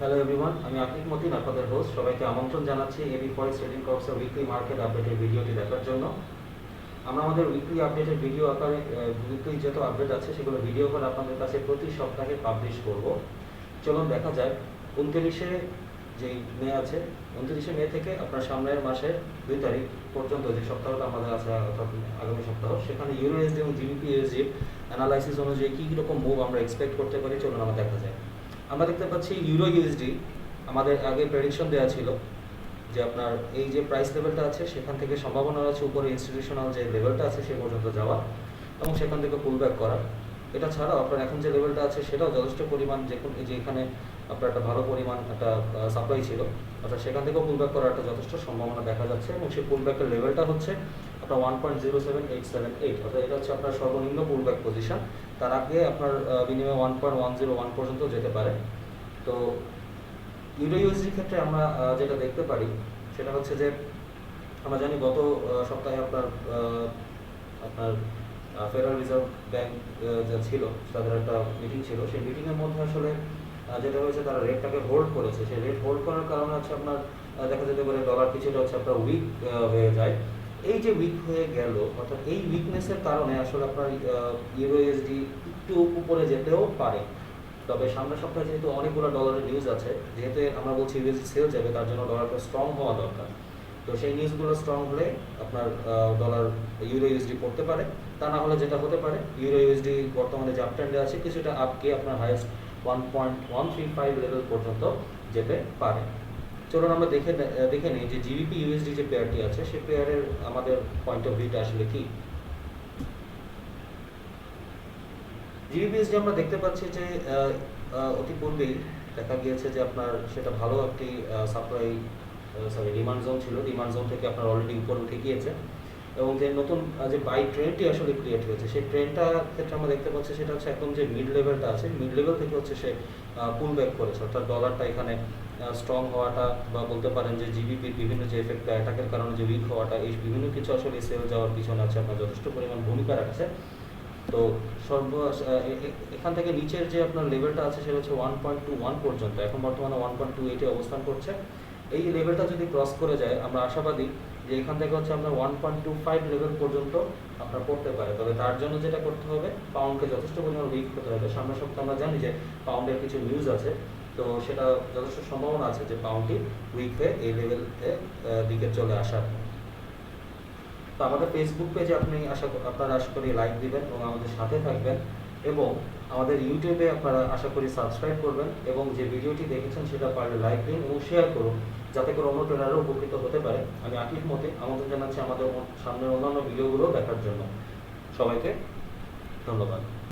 Hello everyone, আমি আকিব মতিন, আপনাদের host. সবাইকে আমন্ত্রণ জানাচ্ছি এবি ফরেক্স ট্রেডিং কর্পসের উইকলি মার্কেট আপডেটের ভিডিওটি দেখার জন্য। আমরা আমাদের উইকলি আপডেটের ভিডিও আকারে উইকলি যত আপডেট আছে সেগুলো ভিডিও করে আপনাদের কাছে প্রতি সপ্তাহে পাবলিশ করব। চলুন দেখা যায় 29শে যেই মে আছে, 29শে মে থেকে আপনার সামনের মাসের 2 তারিখ পর্যন্ত যে সপ্তাহটা আমাদের আছে, অর্থাৎ আগামী সপ্তাহ, সেখানে ইউরো ইউএসডি এবং জিবিপি ইউএসডি অ্যানালাইসিস অনুযায়ী কী রকম মুভ আমরা এক্সপেক্ট করতে পারি, চলুন আমরা দেখা যায়। আমরা দেখতে পাচ্ছি ইউরো ইউএসডি আমাদের আগে প্রেডিকশন দেওয়া ছিল যে আপনার এই যে প্রাইস লেভেলটা আছে সেখান থেকে সম্ভাবনা আছে উপরে ইনস্টিটিউশনাল যে লেভেলটা আছে সে পর্যন্ত যাওয়া এবং সেখান থেকে পুল ব্যাক করা। এটা ছাড়াও আপনার এখন যে লেভেলটা আছে সেটাও যথেষ্ট পরিমাণ, যে এখানে আপনার একটা ভালো পরিমাণ একটা সাপ্লাই ছিল, অর্থাৎ সেখান থেকেও পুল ব্যাক করার একটা যথেষ্ট সম্ভাবনা দেখা যাচ্ছে এবং সেই পুল ব্যাকের লেভেলটা হচ্ছে আপনার 1.07878, অর্থাৎ এটা হচ্ছে আপনার সর্বনিম্ন পুল ব্যাক পজিশন। তার আগে আপনার বিনিময়ে 1.101 পর্যন্ত যেতে পারে। তো ইউরো ইউএসডি ক্ষেত্রে আমরা যেটা দেখতে পারি সেটা হচ্ছে যে আমরা জানি গত সপ্তাহে আপনার আপনার ফেডারেল রিজার্ভ ব্যাংক যা ছিল তাদের একটা মিটিং ছিল। সেই মিটিংয়ের মধ্যে আসলে যেটা হয়েছে, তারা রেটটাকে হোল্ড করেছে। সেই রেট হোল্ড করার কারণে হচ্ছে আপনার দেখা যেতে পারে ডলার কিছুটা হচ্ছে আপনার উইক হয়ে যায়। এই যে উইক হয়ে গেল, অর্থাৎ এই উইকনেসের কারণে আসলে আপনার ইউরো ইউএসডি একটু উপরে যেতেও পারে। তবে সামনের সপ্তাহে যেহেতু অনেকগুলো ডলারের নিউজ আছে, যেহেতু আমরা বলছি ইউএসডি সেল যাবে, তার জন্য ডলারটা স্ট্রং হওয়া দরকার। তো সেই নিউজগুলো স্ট্রং হলে আপনার ডলার ইউরো ইউএসডি পড়তে পারে। তা না হলে যেটা হতে পারে, ইউরো ইউএসডি বর্তমানে যে আপট্রেন্ডে আছে কিছুটা আপকে আপনার হাইয়েস্ট 1.135 লেভেল পর্যন্ত যেতে পারে। চলুন আমরা দেখে নিই যে জিবিপি ইউএসডি যে পেয়ারটি আছে সেই পেয়ারের আমাদের পয়েন্ট অফ ভিউটা আসলে কি। জিবিপিএসডি আমরা দেখতে পাচ্ছি যে অতি পূর্বেই দেখা গিয়েছে যে আপনার সেটা ভালো একটি ডিমান্ড জোন ছিল। ডিমান্ড জোন থেকে আপনার অলরেডি উপরে উঠে গিয়েছে এবং যে নতুন যে বাই ট্রেন্ডটি আসলে ক্রিয়েট হয়েছে সেই ট্রেন্ডটার ক্ষেত্রে আমরা দেখতে পাচ্ছি সেটা হচ্ছে একদম যে মিড লেভেলটা আছে, মিড লেভেল থেকে হচ্ছে সে পুল ব্যাক করেছে। অর্থাৎ ডলারটা এখানে স্ট্রং হওয়াটা বা বলতে পারেন যে জিবিপির বিভিন্ন যে এফেক্ট অ্যাটাকের কারণে যে উইক হওয়াটা, এই বিভিন্ন কিছু আসলে সেল যাওয়ার পিছনে আছে আপনার যথেষ্ট পরিমাণ ভূমিকা রাখছে। তো এখান থেকে নিচের যে আপনার লেভেলটা আছে সেটা হচ্ছে 1.21 পর্যন্ত, এখন বর্তমানে 1.28 অবস্থান করছে। এই লেভেলটা যদি ক্রস করে যায় আমরা আশাবাদী যে এখান থেকে হচ্ছে আপনার 1.25 লেভেল পর্যন্ত আপনার পড়তে পারে। তবে তার জন্য যেটা করতে হবে, পাউন্ডকে যথেষ্ট পরিমাণ উইক হতে হবে। সামনের সপ্তাহে আমরা জানি যে পাউন্ডের কিছু নিউজ আছে, তো সেটা যথেষ্ট সম্ভাবনা আছে যে পাউন্ডটি উইক হয়ে এই লেভেলে দিকে চলে আসার। তো আমাদের ফেসবুক পেজে আপনারা আশা করি লাইক দিবেন এবং আমাদের সাথে থাকবেন, এবং আমাদের ইউটিউবে আপনারা আশা করি সাবস্ক্রাইব করবেন এবং যে ভিডিওটি দেখেছেন সেটা পারলে লাইক দিন এবং শেয়ার করুন, যাতে করে অন্য ট্রেনারও উপকৃত হতে পারে। আমি আকিব মতিন আমন্ত্রণ জানাচ্ছি আমাদের সামনের অন্যান্য ভিডিওগুলো দেখার জন্য। সবাইকে ধন্যবাদ।